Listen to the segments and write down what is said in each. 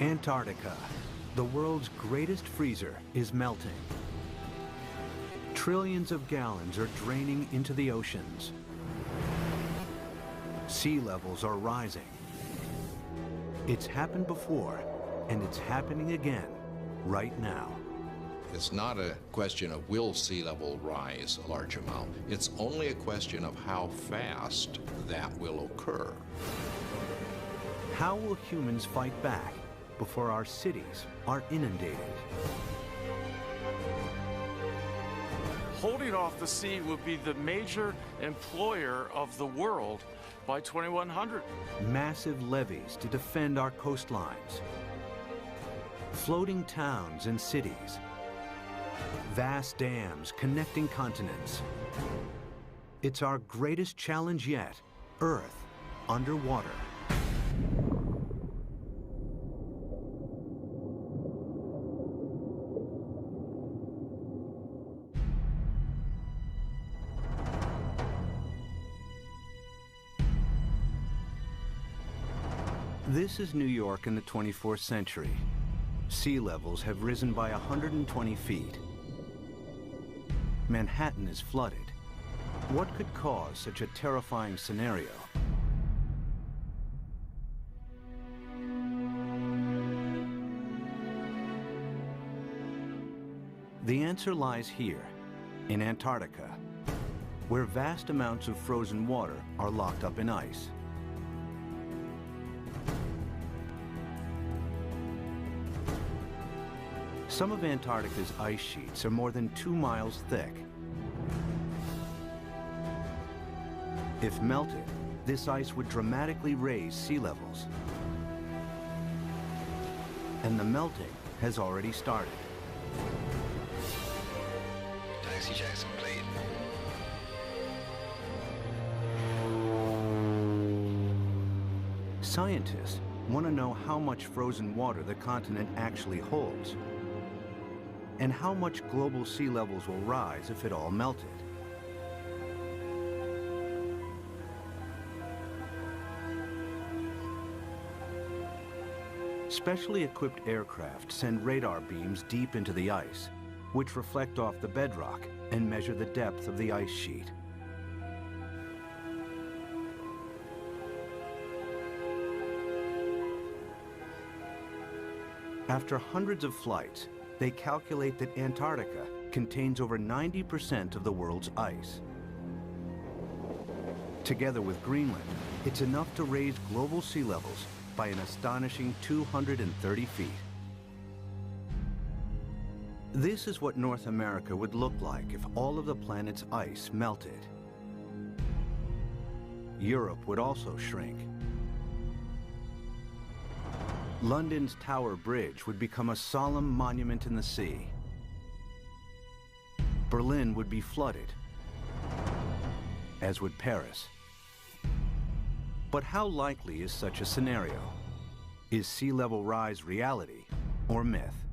Antarctica, the world's greatest freezer, is melting. Trillions of gallons are draining into the oceans. Sea levels are rising. It's happened before, and it's happening again right now. It's not a question of will sea level rise a large amount. It's only a question of how fast that will occur. How will humans fight back before our cities are inundated? Holding off the sea will be the major employer of the world by 2100. Massive levees to defend our coastlines. Floating towns and cities. Vast dams connecting continents. It's our greatest challenge yet, Earth underwater. This is New York in the 24th century. Sea levels have risen by 120 feet. Manhattan is flooded. What could cause such a terrifying scenario? The answer lies here, in Antarctica, where vast amounts of frozen water are locked up in ice. Some of Antarctica's ice sheets are more than 2 miles thick. If melted, this ice would dramatically raise sea levels. And the melting has already started. Taxi Jackson, please. Scientists want to know how much frozen water the continent actually holds, and how much global sea levels will rise if it all melted. Specially equipped aircraft send radar beams deep into the ice, which reflect off the bedrock and measure the depth of the ice sheet. After hundreds of flights, they calculate that Antarctica contains over 90% of the world's ice. Together with Greenland, it's enough to raise global sea levels by an astonishing 230 feet. This is what North America would look like if all of the planet's ice melted. Europe would also shrink. London's Tower Bridge would become a solemn monument in the sea. Berlin would be flooded, as would Paris. But how likely is such a scenario? Is sea level rise reality or myth?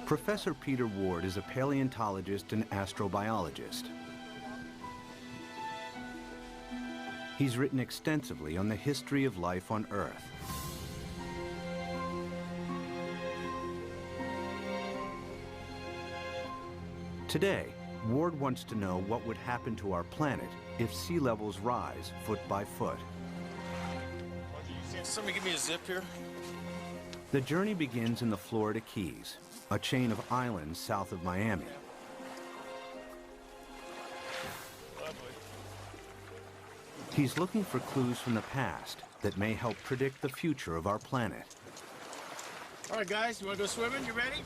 Professor Peter Ward is a paleontologist and astrobiologist. He's written extensively on the history of life on Earth. Today, Ward wants to know what would happen to our planet if sea levels rise foot by foot. Somebody give me a zip here. The journey begins in the Florida Keys, a chain of islands south of Miami. He's looking for clues from the past that may help predict the future of our planet. All right, guys, you want to go swimming? You ready?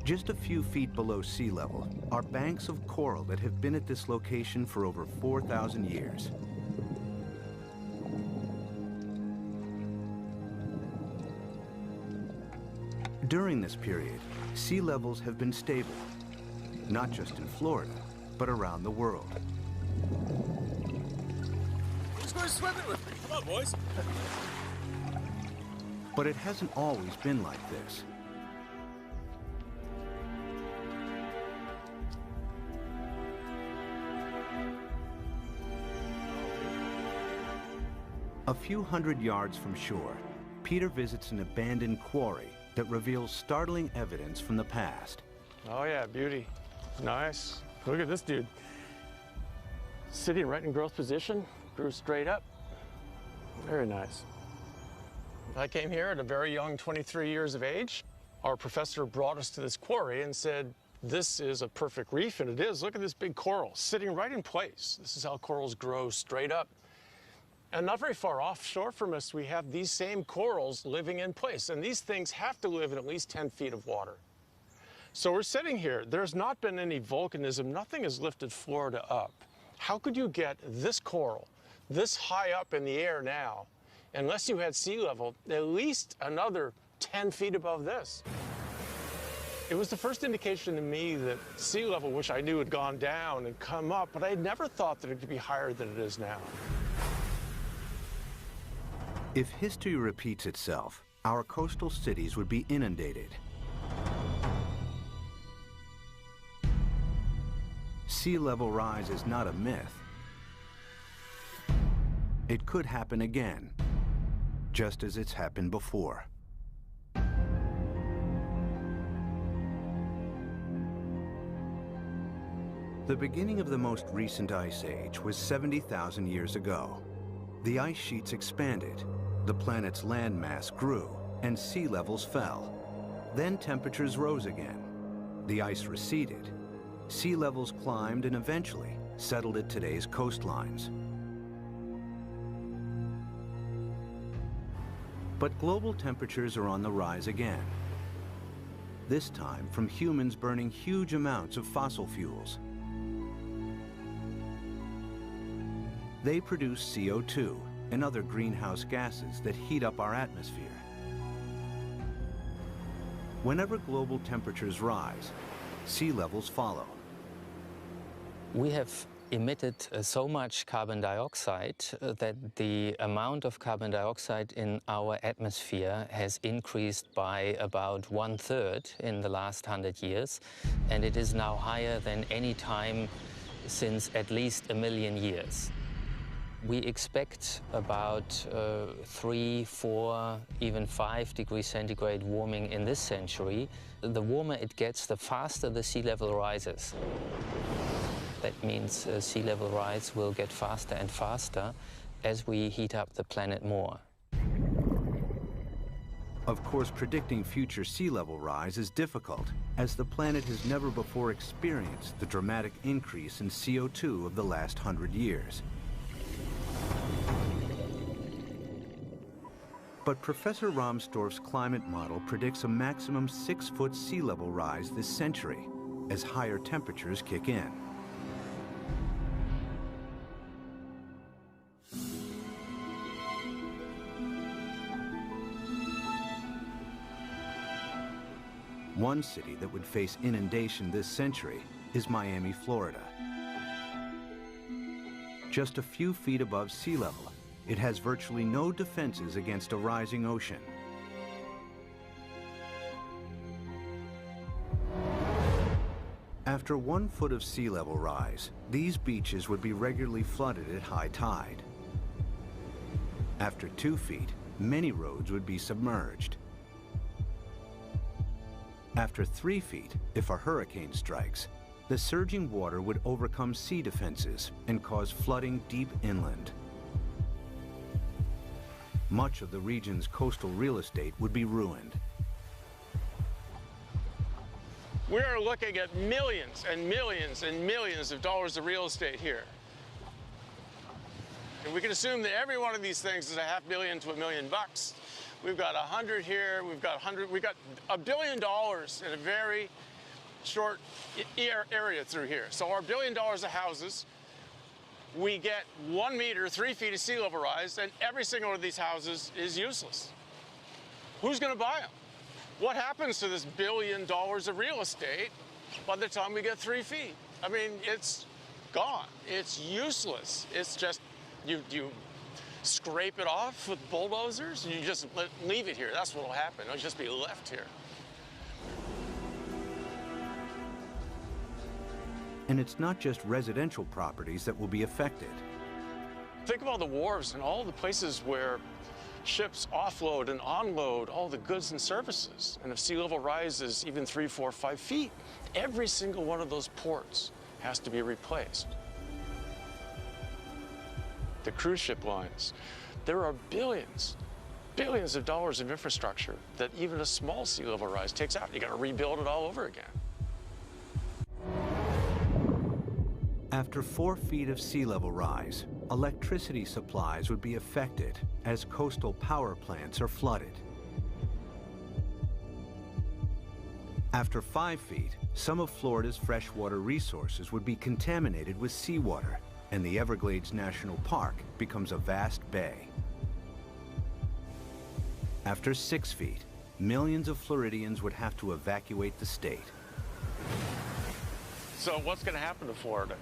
Just a few feet below sea level are banks of coral that have been at this location for over 4,000 years. During this period, sea levels have been stable, not just in Florida, but around the world. Who's going swimming with me? Come on, boys. But it hasn't always been like this. A few hundred yards from shore, Peter visits an abandoned quarry that reveals startling evidence from the past. Oh yeah, beauty. Nice. Look at this dude. Sitting right in growth position, grew straight up. Very nice. I came here at a very young 23 years of age. Our professor brought us to this quarry and said, this is a perfect reef, and it is. Look at this big coral sitting right in place. This is how corals grow straight up. And not very far offshore from us, we have these same corals living in place. And these things have to live in at least 10 feet of water. So we're sitting here. There's not been any volcanism. Nothing has lifted Florida up. How could you get this coral this high up in the air now, unless you had sea level, at least another 10 feet above this? It was the first indication to me that sea level, which I knew had gone down and come up, but I had never thought that it could be higher than it is now. If history repeats itself, our coastal cities would be inundated. Sea level rise is not a myth. It could happen again, just as it's happened before. The beginning of the most recent ice age was 70,000 years ago. The ice sheets expanded, the planet's landmass grew, and sea levels fell. Then temperatures rose again. The ice receded. Sea levels climbed and eventually settled at today's coastlines. But global temperatures are on the rise again. This time from humans burning huge amounts of fossil fuels. They produce CO2 and other greenhouse gases that heat up our atmosphere. Whenever global temperatures rise, sea levels follow. We have emitted so much carbon dioxide that the amount of carbon dioxide in our atmosphere has increased by about 1/3 in the last 100 years, and it is now higher than any time since at least 1 million years. We expect about 3, 4, even 5 degrees centigrade warming in this century. The warmer it gets, the faster the sea level rises. That means sea level rise will get faster and faster as we heat up the planet more. Of course, predicting future sea level rise is difficult, as the planet has never before experienced the dramatic increase in CO2 of the last 100 years. But Professor Rahmstorf's climate model predicts a maximum 6-foot sea level rise this century as higher temperatures kick in. One city that would face inundation this century is Miami, Florida. Just a few feet above sea level, it has virtually no defenses against a rising ocean. After 1 foot of sea level rise, these beaches would be regularly flooded at high tide. After 2 feet, many roads would be submerged. After 3 feet, if a hurricane strikes, the surging water would overcome sea defenses and cause flooding deep inland. Much of the region's coastal real estate would be ruined. We are looking at millions and millions and millions of dollars of real estate here. And we can assume that every one of these things is $500 million to $1 million. We've got 100 here, we've got $1 billion in a very short area through here. So our $1 billion of houses, we get 1 meter, 3 feet of sea level rise, and every single one of these houses is useless. Who's going to buy them? What happens to this $1 billion of real estate by the time we get 3 feet? I mean, it's gone. It's useless. It's just, you scrape it off with bulldozers, and you just leave it here. That's what will happen. It'll just be left here. And it's not just residential properties that will be affected. Think of all the wharves and all the places where ships offload and unload all the goods and services. And if sea level rises even 3, 4, 5 feet, every single one of those ports has to be replaced. The cruise ship lines, there are billions of dollars of infrastructure that even a small sea level rise takes out. You got to rebuild it all over again. After 4 feet of sea level rise, electricity supplies would be affected as coastal power plants are flooded. After 5 feet, some of Florida's freshwater resources would be contaminated with seawater, and the Everglades National Park becomes a vast bay. After 6 feet, millions of Floridians would have to evacuate the state. So what's going to happen to Florida?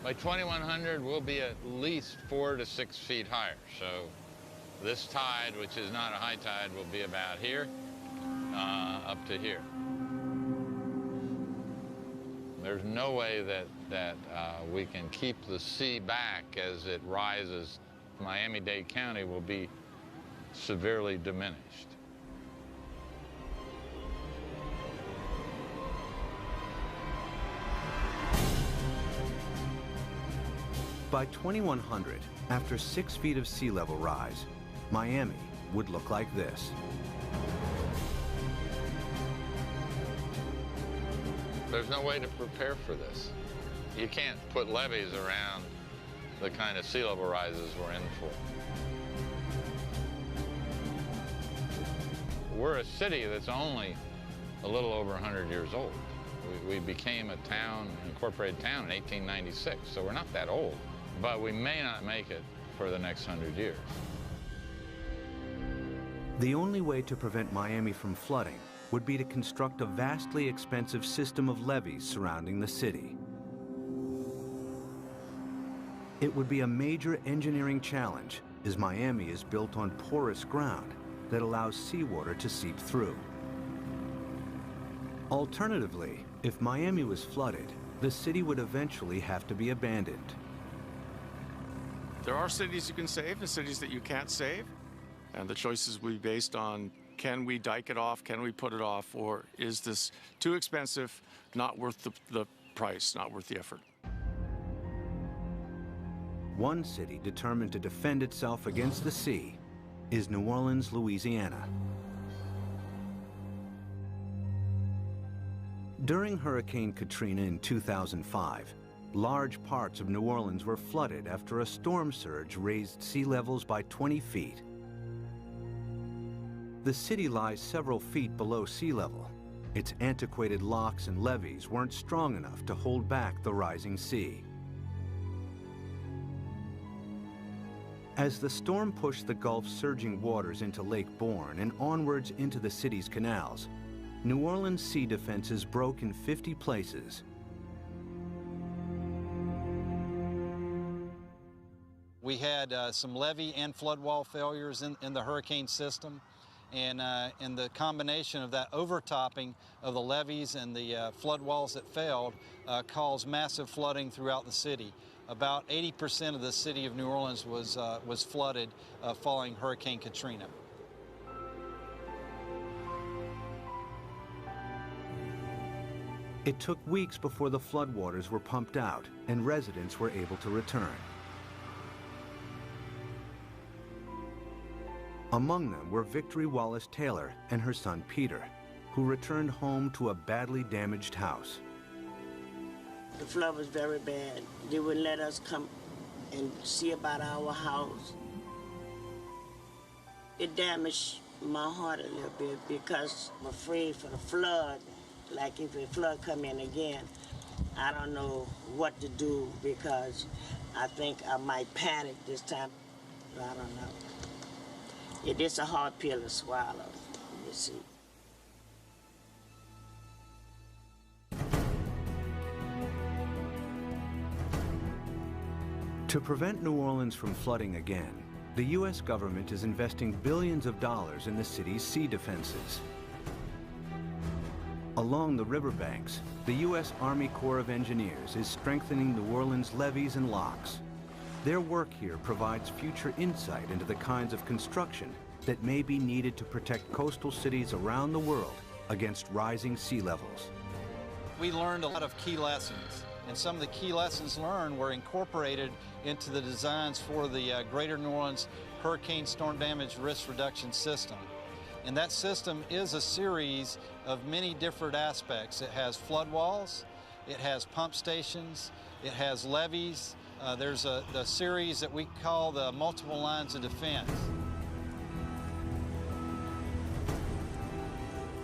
By 2100, we'll be at least 4 to 6 feet higher. So this tide, which is not a high tide, will be about here, up to here. There's no way that we can keep the sea back as it rises. Miami-Dade County will be severely diminished. By 2100, after 6 feet of sea level rise, Miami would look like this. There's no way to prepare for this. You can't put levees around the kind of sea level rises we're in for. We're a city that's only a little over 100 years old. We became a town, an incorporated town in 1896, so we're not that old. But we may not make it for the next 100 years. The only way to prevent Miami from flooding would be to construct a vastly expensive system of levees surrounding the city. It would be a major engineering challenge, as Miami is built on porous ground that allows seawater to seep through. Alternatively, if Miami was flooded, the city would eventually have to be abandoned. There are cities you can save and cities that you can't save. And the choices will be based on, can we dike it off, can we put it off, or is this too expensive, not worth the price, not worth the effort? One city determined to defend itself against the sea is New Orleans, Louisiana. During Hurricane Katrina in 2005, large parts of New Orleans were flooded after a storm surge raised sea levels by 20 feet. The city lies several feet below sea level. Its antiquated locks and levees weren't strong enough to hold back the rising sea. As the storm pushed the Gulf's surging waters into Lake Borgne and onwards into the city's canals, New Orleans' sea defenses broke in 50 places. We had some levee and flood wall failures in the hurricane system, and the combination of that overtopping of the levees and the flood walls that failed caused massive flooding throughout the city. About 80% of the city of New Orleans was flooded following Hurricane Katrina. It took weeks before the floodwaters were pumped out and residents were able to return. Among them were Victory Wallace Taylor and her son Peter, who returned home to a badly damaged house. The flood was very bad. They wouldn't let us come and see about our house. It damaged my heart a little bit because I'm afraid for the flood. Like if a flood come in again, I don't know what to do because I think I might panic this time. I don't know. It is a hard pill to swallow, you see. To prevent New Orleans from flooding again, the U.S. government is investing billions of dollars in the city's sea defenses. Along the riverbanks, the U.S. Army Corps of Engineers is strengthening New Orleans' levees and locks. Their work here provides future insight into the kinds of construction that may be needed to protect coastal cities around the world against rising sea levels. We learned a lot of key lessons, and some of the key lessons learned were incorporated into the designs for the Greater New Orleans Hurricane Storm Damage Risk Reduction System. And that system is a series of many different aspects. It has flood walls, it has pump stations, it has levees. There's the series that we call the multiple lines of defense.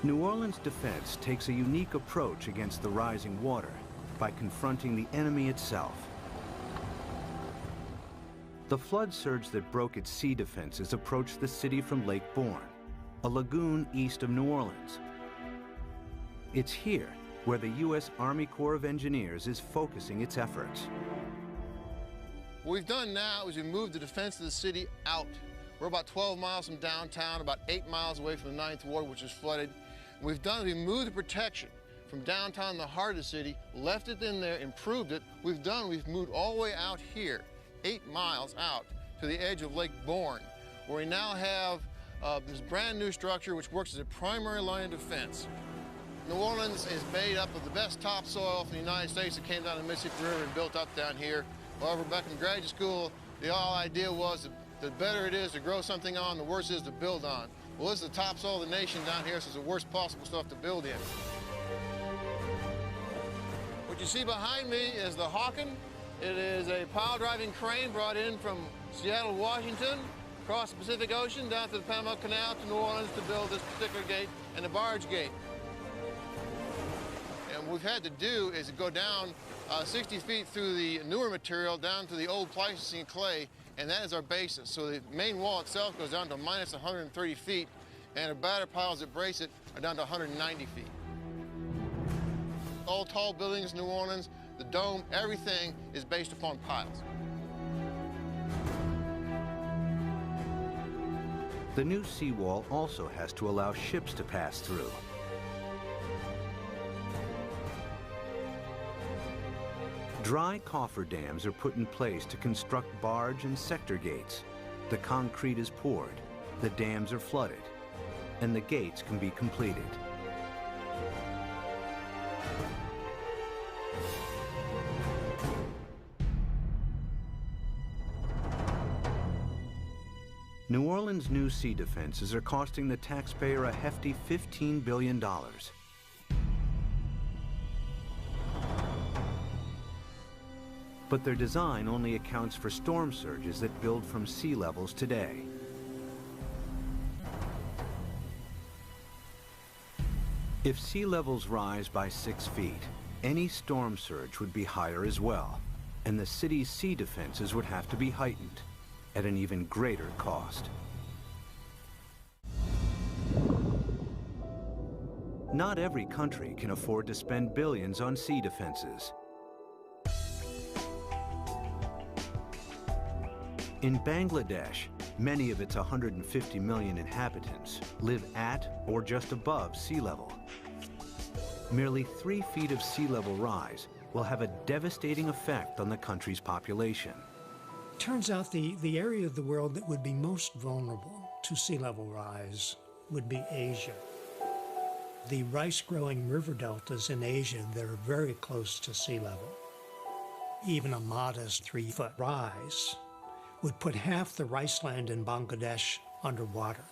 New Orleans defense takes a unique approach against the rising water by confronting the enemy itself. The flood surge that broke its sea defenses approached the city from Lake Borgne, a lagoon east of New Orleans. It's here where the U.S. Army Corps of Engineers is focusing its efforts. What we've done now is we moved the defense of the city out. We're about 12 miles from downtown, about 8 miles away from the 9th Ward, which is flooded. What we've done is we moved the protection from downtown, the heart of the city, left it in there, improved it. We've moved all the way out here, 8 miles out to the edge of Lake Borgne, where we now have this brand new structure which works as a primary line of defense. New Orleans is made up of the best topsoil from the United States that came down the Mississippi River and built up down here. However, back in graduate school, the whole idea was that the better it is to grow something on, the worse it is to build on. Well, this is the topsoil of the nation down here, so it's the worst possible stuff to build in. What you see behind me is the Hawken. It is a pile-driving crane brought in from Seattle, Washington, across the Pacific Ocean, down to the Panama Canal to New Orleans to build this particular gate and the barge gate. And what we've had to do is go down 60 feet through the newer material down to the old Pleistocene clay, and that is our basis. So the main wall itself goes down to minus 130 feet, and the batter piles that brace it are down to 190 feet. All tall buildings in New Orleans, the dome, everything is based upon piles. The new seawall also has to allow ships to pass through. Dry cofferdams are put in place to construct barge and sector gates. The concrete is poured, the dams are flooded, and the gates can be completed. New Orleans' new sea defenses are costing the taxpayer a hefty $15 billion. But their design only accounts for storm surges that build from sea levels today. If sea levels rise by 6 feet, any storm surge would be higher as well, and the city's sea defenses would have to be heightened at an even greater cost. Not every country can afford to spend billions on sea defenses. In Bangladesh, many of its 150 million inhabitants live at or just above sea level. Merely 3 feet of sea level rise will have a devastating effect on the country's population. Turns out the area of the world that would be most vulnerable to sea level rise would be Asia. The rice-growing river deltas in Asia that are very close to sea level. Even a modest 3-foot rise would put half the rice land in Bangladesh underwater.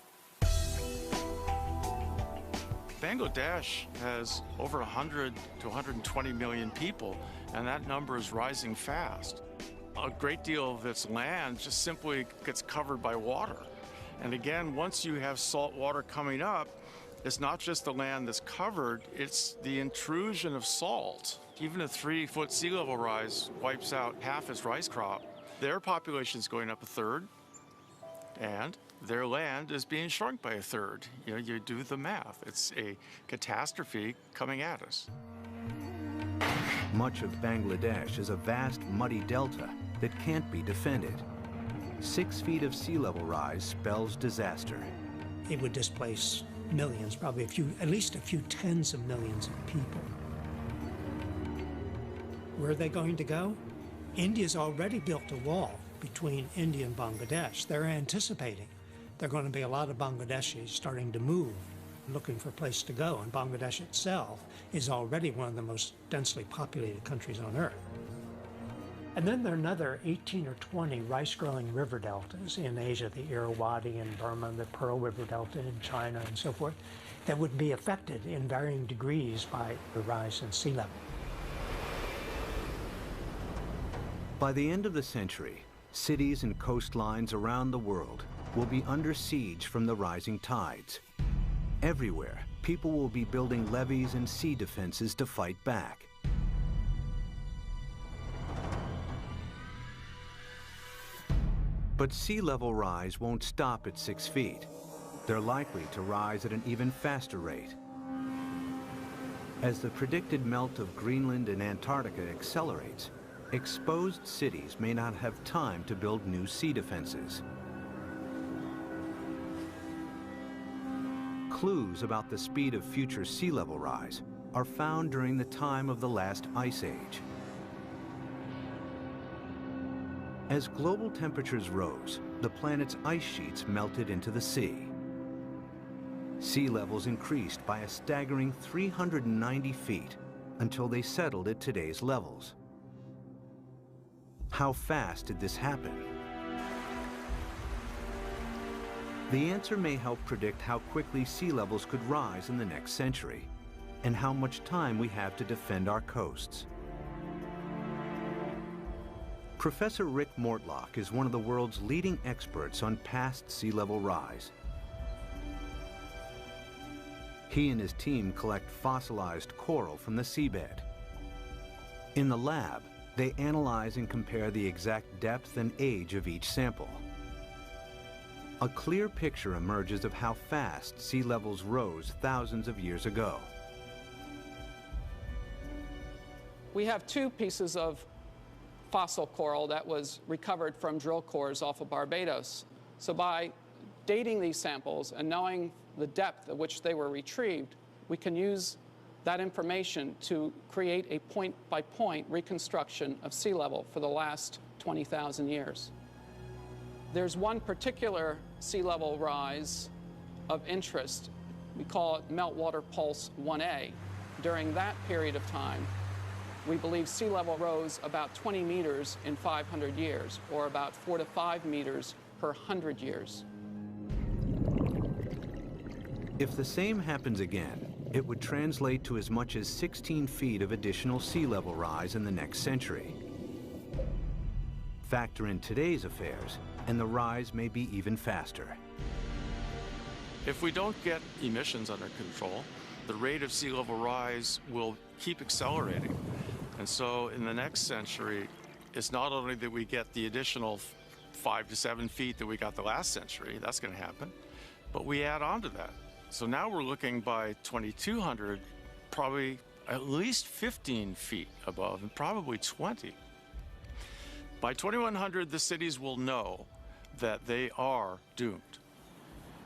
Bangladesh has over 100 to 120 million people, and that number is rising fast. A great deal of its land just simply gets covered by water. And again, once you have salt water coming up, it's not just the land that's covered, it's the intrusion of salt. Even a 3-foot sea level rise wipes out half its rice crop. Their population is going up a third, and their land is being shrunk by a third. You know, you do the math. It's a catastrophe coming at us. Much of Bangladesh is a vast muddy delta that can't be defended. 6 feet of sea level rise spells disaster. It would displace millions, probably at least a few tens of millions of people. Where are they going to go? India's already built a wall between India and Bangladesh. They're anticipating there are going to be a lot of Bangladeshis starting to move, looking for a place to go, and Bangladesh itself is already one of the most densely populated countries on Earth. And then there are another 18 or 20 rice-growing river deltas in Asia, the Irrawaddy in Burma, the Pearl River Delta in China, and so forth, that would be affected in varying degrees by the rise in sea level. By the end of the century, cities and coastlines around the world will be under siege from the rising tides. Everywhere, people will be building levees and sea defenses to fight back. But sea level rise won't stop at 6 feet. They're likely to rise at an even faster rate. As the predicted melt of Greenland and Antarctica accelerates, exposed cities may not have time to build new sea defenses. Clues about the speed of future sea level rise are found during the time of the last ice age. As global temperatures rose, the planet's ice sheets melted into the sea. Sea levels increased by a staggering 390 feet until they settled at today's levels. How fast did this happen? The answer may help predict how quickly sea levels could rise in the next century, and how much time we have to defend our coasts. Professor Rick Mortlock is one of the world's leading experts on past sea level rise. He and his team collect fossilized coral from the seabed. In the lab, they analyze and compare the exact depth and age of each sample. A clear picture emerges of how fast sea levels rose thousands of years ago. We have two pieces of fossil coral that was recovered from drill cores off of Barbados. So by dating these samples and knowing the depth at which they were retrieved, we can use that information to create a point-by-point reconstruction of sea level for the last 20,000 years. There's one particular sea level rise of interest. We call it Meltwater Pulse 1A. During that period of time, we believe sea level rose about 20 meters in 500 years, or about 4 to 5 meters per 100 years. If the same happens again, it would translate to as much as 16 feet of additional sea level rise in the next century. Factor in today's affairs, and the rise may be even faster. If we don't get emissions under control, the rate of sea level rise will keep accelerating. And so in the next century, it's not only that we get the additional 5 to 7 feet that we got the last century, that's going to happen, but we add on to that. So now we're looking by 2200, probably at least 15 feet above, and probably 20. By 2100, the cities will know that they are doomed.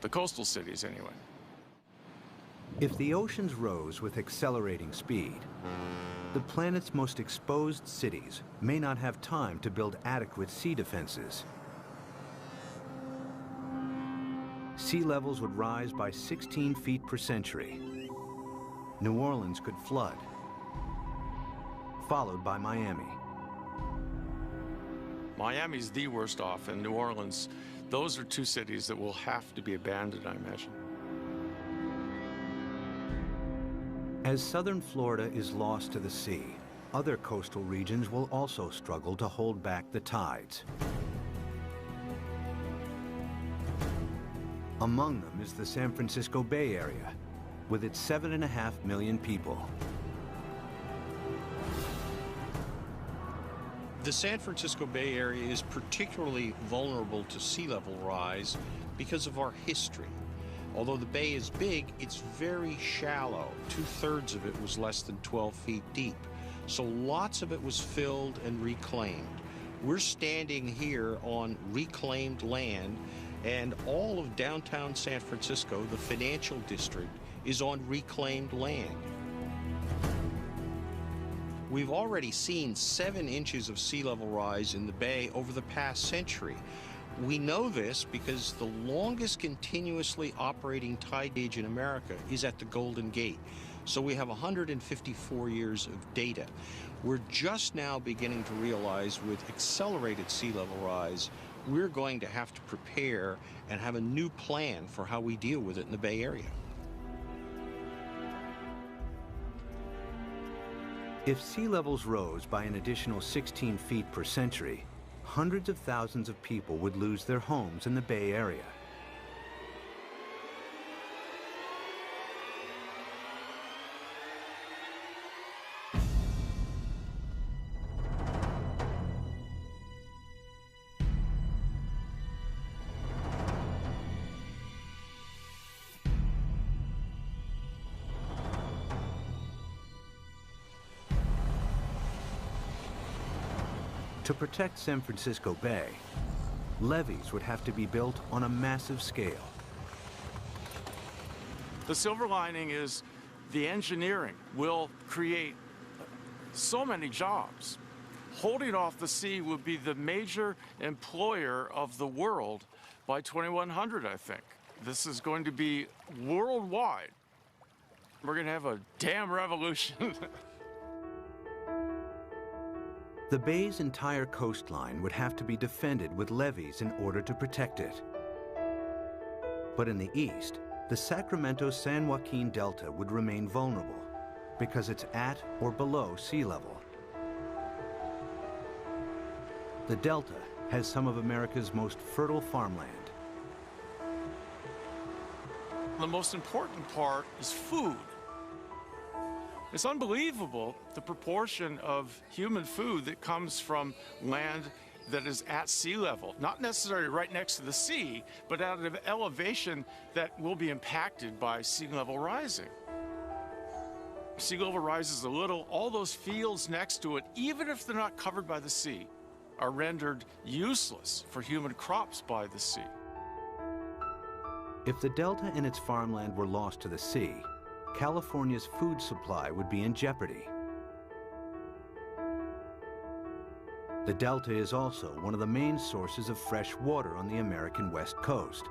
The coastal cities, anyway. If the oceans rose with accelerating speed, the planet's most exposed cities may not have time to build adequate sea defenses. Sea levels would rise by 16 feet per century. New Orleans could flood, followed by Miami. Miami's the worst off, and New Orleans, those are two cities that will have to be abandoned, I imagine. As southern Florida is lost to the sea, other coastal regions will also struggle to hold back the tides. Among them is the San Francisco Bay Area, with its 7.5 million people. The San Francisco Bay Area is particularly vulnerable to sea level rise because of our history. Although the bay is big, it's very shallow. 2/3 of it was less than 12 feet deep. So lots of it was filled and reclaimed. We're standing here on reclaimed land, and all of downtown San Francisco, the financial district, is on reclaimed land. We've already seen 7 inches of sea level rise in the bay over the past century. We know this because the longest continuously operating tide gauge in America is at the Golden Gate. So we have 154 years of data. We're just now beginning to realize with accelerated sea level rise, we're going to have to prepare and have a new plan for how we deal with it in the Bay Area. If sea levels rose by an additional 16 feet per century, hundreds of thousands of people would lose their homes in the Bay Area. To protect San Francisco Bay, levees would have to be built on a massive scale. The silver lining is the engineering will create so many jobs. Holding off the sea will be the major employer of the world by 2100, I think. This is going to be worldwide. We're going to have a dam revolution. The bay's entire coastline would have to be defended with levees in order to protect it. But in the east, the Sacramento-San Joaquin Delta would remain vulnerable because it's at or below sea level. The Delta has some of America's most fertile farmland. The most important part is food. It's unbelievable the proportion of human food that comes from land that is at sea level, not necessarily right next to the sea, but at an elevation that will be impacted by sea level rising. Sea level rises a little, all those fields next to it, even if they're not covered by the sea, are rendered useless for human crops by the sea. If the Delta and its farmland were lost to the sea, California's food supply would be in jeopardy. The Delta is also one of the main sources of fresh water on the American West Coast.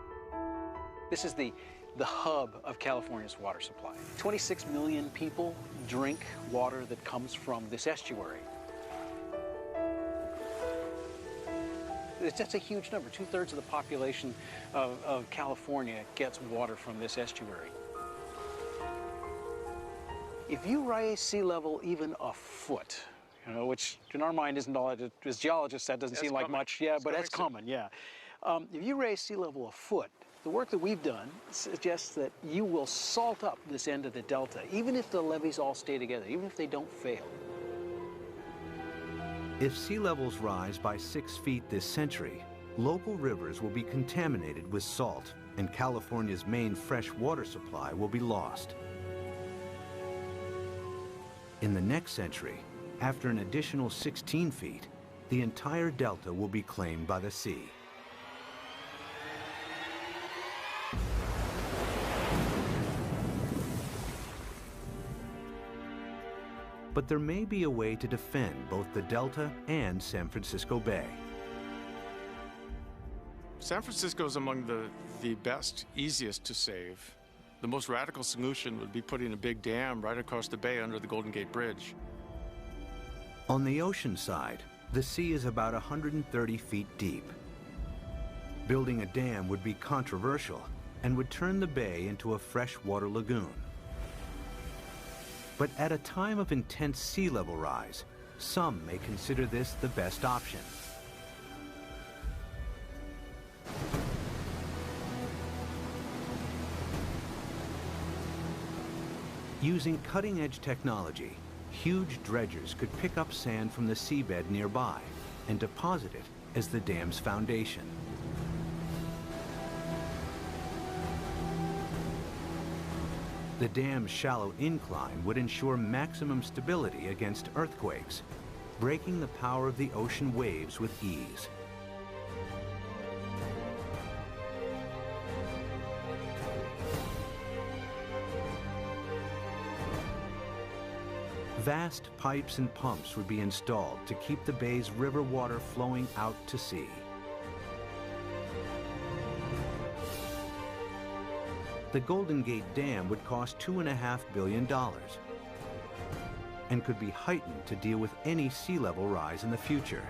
This is the hub of California's water supply. 26 million people drink water that comes from this estuary. That's a huge number. 2/3 of the population of California gets water from this estuary. If you raise sea level even a foot, you know, which in our mind isn't all, as geologists, that doesn't seem like much, yeah, but that's common, yeah. If you raise sea level a foot, the work that we've done suggests that you will salt up this end of the Delta, even if the levees all stay together, even if they don't fail. If sea levels rise by 6 feet this century, local rivers will be contaminated with salt, and California's main fresh water supply will be lost. In the next century, after an additional 16 feet, the entire Delta will be claimed by the sea. But there may be a way to defend both the Delta and San Francisco Bay. San Francisco is among the best, easiest to save. The most radical solution would be putting a big dam right across the bay under the Golden Gate Bridge. On the ocean side, the sea is about 130 feet deep. Building a dam would be controversial and would turn the bay into a freshwater lagoon. But at a time of intense sea level rise, some may consider this the best option. Using cutting-edge technology, huge dredgers could pick up sand from the seabed nearby and deposit it as the dam's foundation. The dam's shallow incline would ensure maximum stability against earthquakes, breaking the power of the ocean waves with ease. Vast pipes and pumps would be installed to keep the bay's river water flowing out to sea. The Golden Gate Dam would cost $2.5 billion and could be heightened to deal with any sea level rise in the future.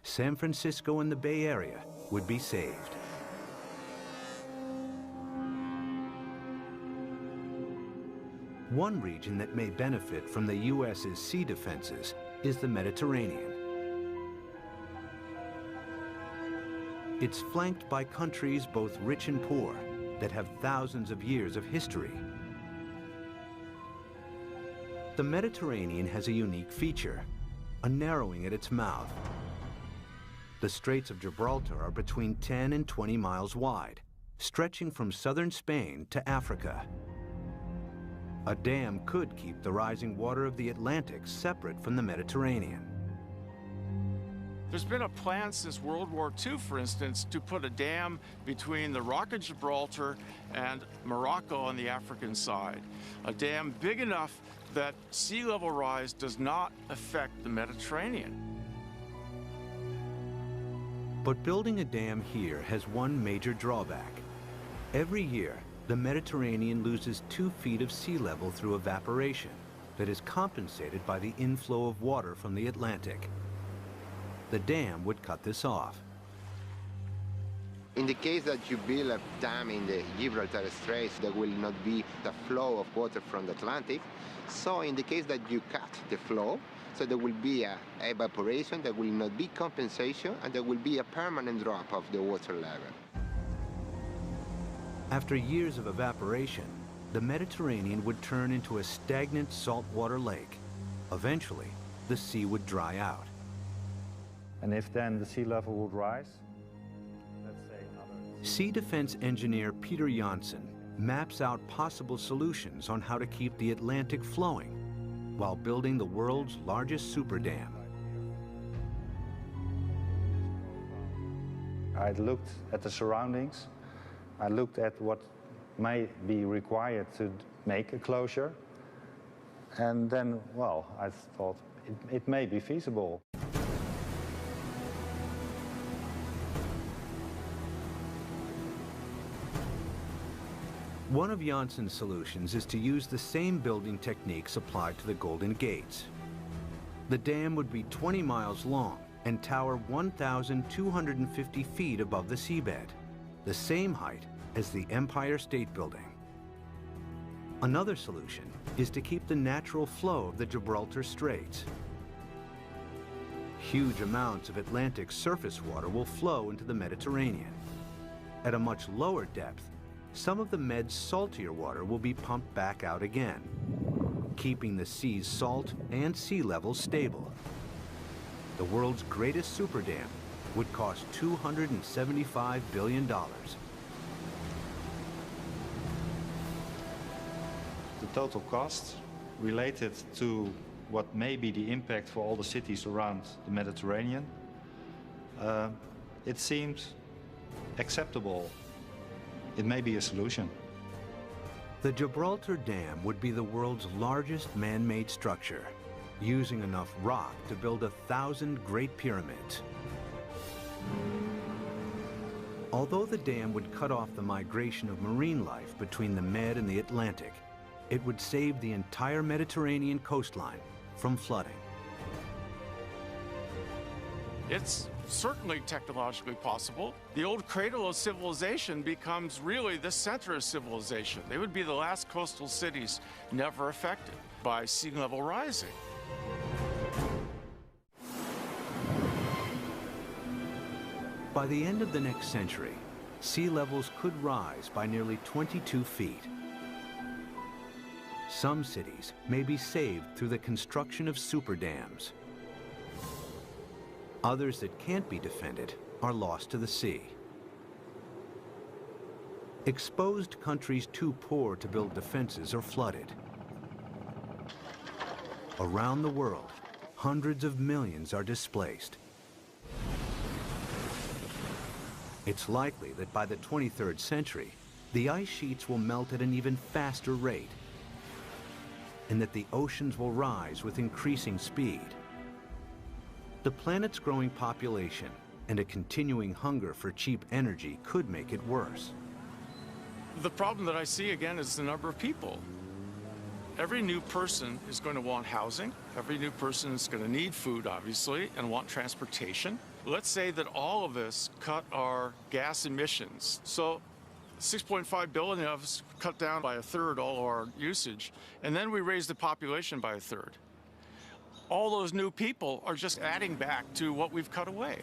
San Francisco and the Bay Area would be saved. One region that may benefit from the U.S.'s sea defenses is the Mediterranean. It's flanked by countries both rich and poor that have thousands of years of history. The Mediterranean has a unique feature, a narrowing at its mouth. The Straits of Gibraltar are between 10 and 20 miles wide, stretching from southern Spain to Africa. A dam could keep the rising water of the Atlantic separate from the Mediterranean. There's been a plan since World War II, for instance, to put a dam between the Rock of Gibraltar and Morocco on the African side. A dam big enough that sea level rise does not affect the Mediterranean. But building a dam here has one major drawback. Every year, the Mediterranean loses 2 feet of sea level through evaporation that is compensated by the inflow of water from the Atlantic. The dam would cut this off. In the case that you build a dam in the Gibraltar Straits, there will not be the flow of water from the Atlantic. So in the case that you cut the flow, so there will be a evaporation, there will not be compensation, and there will be a permanent drop of the water level. After years of evaporation, the Mediterranean would turn into a stagnant saltwater lake. Eventually, the sea would dry out. And if then the sea level would rise, let's say another... Sea defense engineer Peter Janssen maps out possible solutions on how to keep the Atlantic flowing while building the world's largest super dam. I looked at the surroundings. I looked at what may be required to make a closure. And then, well, I thought it may be feasible. One of Janssen's solutions is to use the same building techniques applied to the Golden Gates. The dam would be 20 miles long and tower 1,250 feet above the seabed, the same height as the Empire State Building. Another solution is to keep the natural flow of the Gibraltar Straits. Huge amounts of Atlantic surface water will flow into the Mediterranean. At a much lower depth, some of the Med's saltier water will be pumped back out again, keeping the sea's salt and sea level stable. The world's greatest super dam would cost $275 billion. The total cost related to what may be the impact for all the cities around the Mediterranean, it seems acceptable. It may be a solution. The Gibraltar Dam would be the world's largest man-made structure, using enough rock to build 1,000 Great Pyramids. Although the dam would cut off the migration of marine life between the Med and the Atlantic, it would save the entire Mediterranean coastline from flooding. It's certainly technologically possible. The old cradle of civilization becomes really the center of civilization. They would be the last coastal cities never affected by sea level rising. By the end of the next century, sea levels could rise by nearly 22 feet. Some cities may be saved through the construction of super dams. Others that can't be defended are lost to the sea. Exposed countries too poor to build defenses are flooded. Around the world, hundreds of millions are displaced. It's likely that by the 23rd century, the ice sheets will melt at an even faster rate, and that the oceans will rise with increasing speed. The planet's growing population and a continuing hunger for cheap energy could make it worse. The problem that I see again is the number of people. Every new person is going to want housing. Every new person is going to need food, obviously, and want transportation. Let's say that all of us cut our gas emissions. So 6.5 billion of us cut down by a third all our usage, and then we raise the population by a third. All those new people are just adding back to what we've cut away.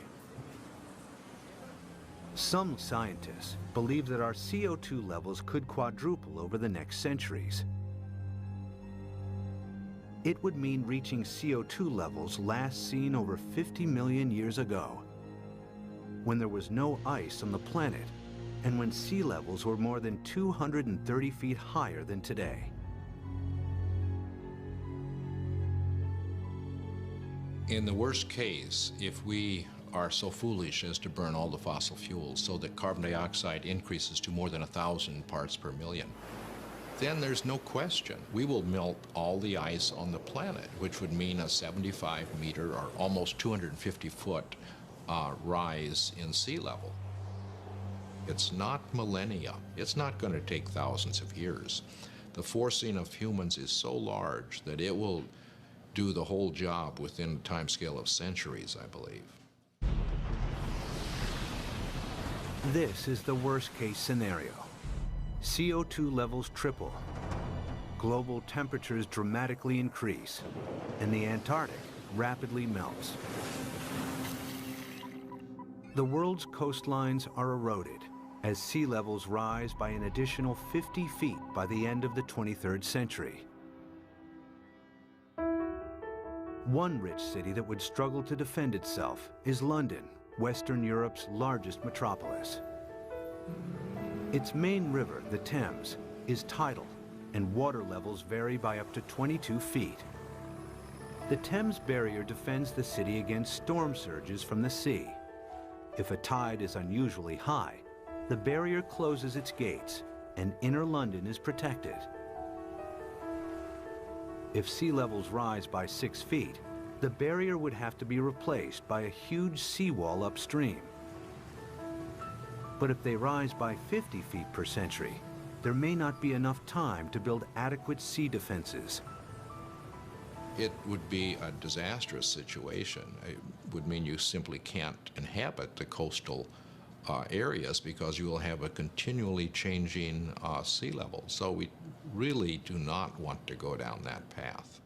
Some scientists believe that our CO2 levels could quadruple over the next centuries. It would mean reaching CO2 levels last seen over 50 million years ago, when there was no ice on the planet and when sea levels were more than 230 feet higher than today. In the worst case, if we are so foolish as to burn all the fossil fuels so that carbon dioxide increases to more than 1,000 parts per million, then there's no question we will melt all the ice on the planet, which would mean a 75-meter or almost 250-foot rise in sea level. It's not millennia. It's not going to take thousands of years. The forcing of humans is so large that it will do the whole job within a timescale of centuries, I believe. This is the worst-case scenario. CO2 levels triple, global temperatures dramatically increase, and the Antarctic rapidly melts. The world's coastlines are eroded as sea levels rise by an additional 50 feet by the end of the 23rd century. One rich city that would struggle to defend itself is London, Western Europe's largest metropolis. Its main river, the Thames, is tidal, and water levels vary by up to 22 feet. The Thames barrier defends the city against storm surges from the sea. If a tide is unusually high, the barrier closes its gates, and inner London is protected. If sea levels rise by 6 feet, the barrier would have to be replaced by a huge seawall upstream. But if they rise by 50 feet per century, there may not be enough time to build adequate sea defenses. It would be a disastrous situation. It would mean you simply can't inhabit the coastal areas because you will have a continually changing sea level. So we really do not want to go down that path.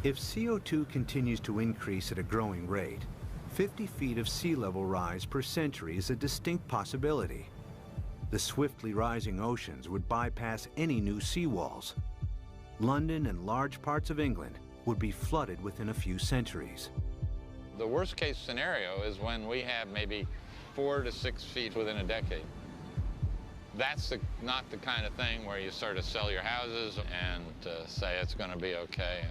If CO2 continues to increase at a growing rate, 50 feet of sea level rise per century is a distinct possibility. The swiftly rising oceans would bypass any new seawalls. London and large parts of England would be flooded within a few centuries. The worst case scenario is when we have maybe 4 to 6 feet within a decade. That's not the kind of thing where you sort of sell your houses and say it's going to be okay.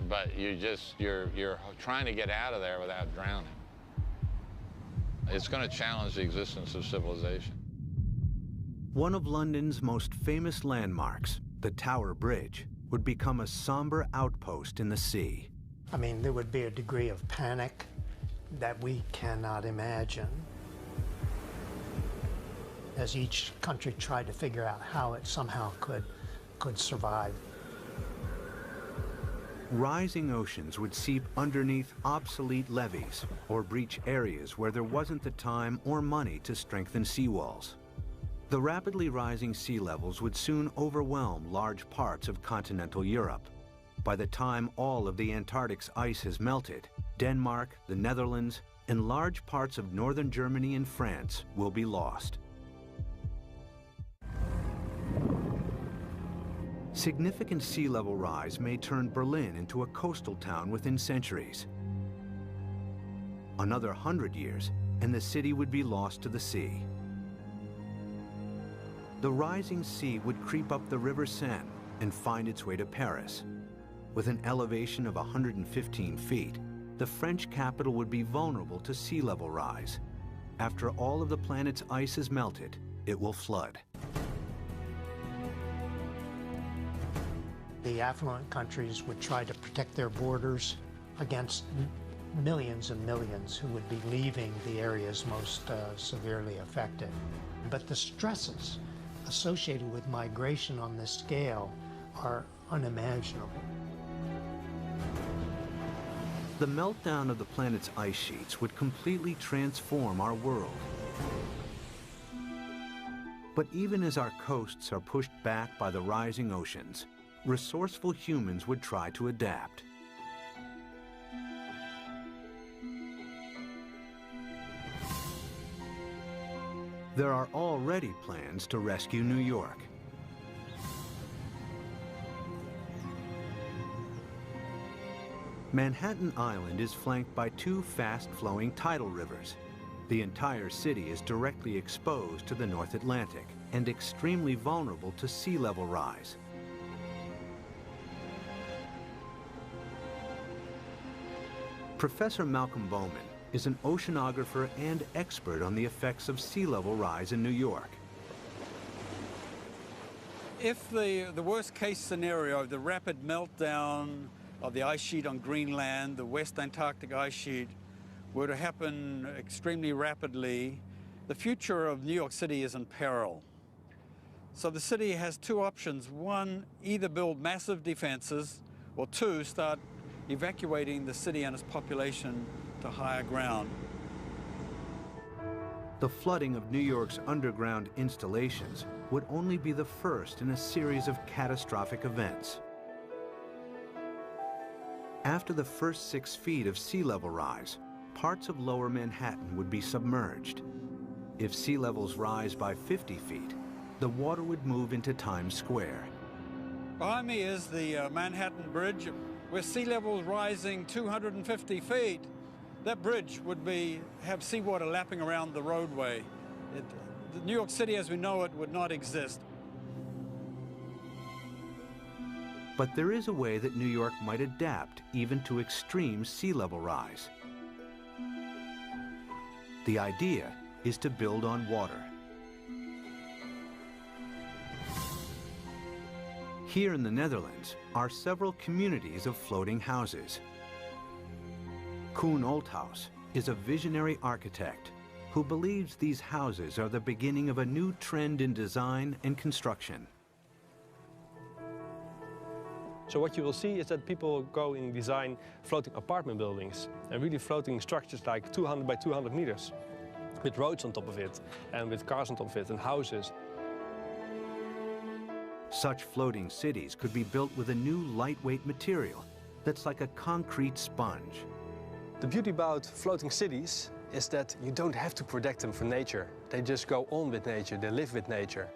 But you're trying to get out of there without drowning. It's going to challenge the existence of civilization. One of London's most famous landmarks, the Tower Bridge, would become a somber outpost in the sea. I mean, there would be a degree of panic that we cannot imagine as each country tried to figure out how it somehow could survive. Rising oceans would seep underneath obsolete levees or breach areas where there wasn't the time or money to strengthen seawalls. The rapidly rising sea levels would soon overwhelm large parts of continental Europe. By the time all of the Antarctic's ice has melted, Denmark, the Netherlands, and large parts of northern Germany and France will be lost. Significant sea level rise may turn Berlin into a coastal town within centuries. Another 100 years, and the city would be lost to the sea. The rising sea would creep up the River Seine and find its way to Paris. With an elevation of 115 feet, the French capital would be vulnerable to sea level rise. After all of the planet's ice is melted, it will flood. The affluent countries would try to protect their borders against millions and millions who would be leaving the areas most severely affected. But the stresses associated with migration on this scale are unimaginable. The meltdown of the planet's ice sheets would completely transform our world. But even as our coasts are pushed back by the rising oceans, resourceful humans would try to adapt. There are already plans to rescue New York. Manhattan Island is flanked by two fast-flowing tidal rivers. The entire city is directly exposed to the North Atlantic and extremely vulnerable to sea level rise. Professor Malcolm Bowman is an oceanographer and expert on the effects of sea level rise in New York. If the worst case scenario, the rapid meltdown of the ice sheet on Greenland, the West Antarctic ice sheet, were to happen extremely rapidly, the future of New York City is in peril. So the city has two options. One, either build massive defenses, or two, start evacuating the city and its population to higher ground. The flooding of New York's underground installations would only be the first in a series of catastrophic events. After the first 6 feet of sea level rise, parts of lower Manhattan would be submerged. If sea levels rise by 50 feet, the water would move into Times Square. Behind me is the Manhattan Bridge, with sea levels rising 250 feet. That bridge would have seawater lapping around the roadway. New York City as we know it would not exist. But there is a way that New York might adapt even to extreme sea level rise. The idea is to build on water. Here in the Netherlands are several communities of floating houses. Koen Olthuis is a visionary architect who believes these houses are the beginning of a new trend in design and construction. So what you will see is that people go and design floating apartment buildings and really floating structures like 200 by 200 meters with roads on top of it and with cars on top of it and houses. Such floating cities could be built with a new lightweight material that's like a concrete sponge. The beauty about floating cities is that you don't have to protect them from nature. They just go on with nature, they live with nature.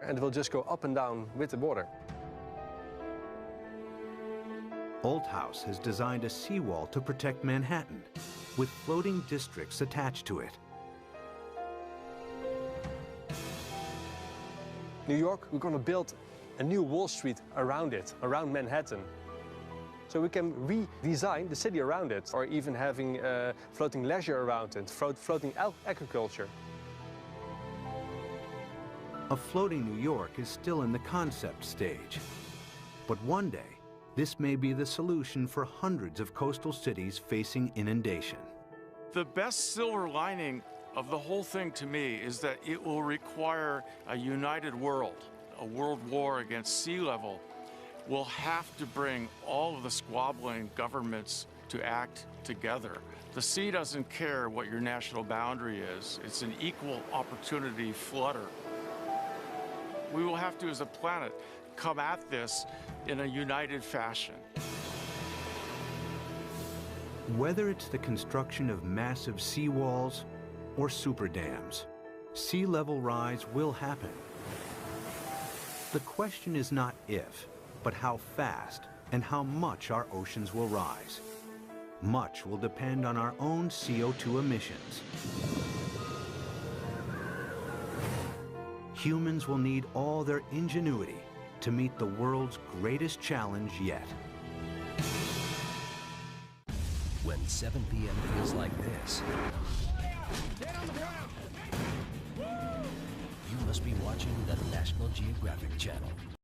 And will just go up and down with the water. Olthuis has designed a seawall to protect Manhattan, with floating districts attached to it. New York, we're going to build a new Wall Street around it, around Manhattan. So we can redesign the city around it, or even having floating leisure around it, floating agriculture. A floating New York is still in the concept stage. But one day, this may be the solution for hundreds of coastal cities facing inundation. The best silver lining of the whole thing to me is that it will require a united world. A world war against sea level will have to bring all of the squabbling governments to act together. The sea doesn't care what your national boundary is. It's an equal opportunity flooder. We will have to, as a planet, come at this in a united fashion. Whether it's the construction of massive seawalls or super dams, sea level rise will happen. The question is not if, but how fast and how much our oceans will rise. Much will depend on our own CO2 emissions. Humans will need all their ingenuity to meet the world's greatest challenge yet. When when 7 p.m. feels like this, you must be watching the National Geographic Channel.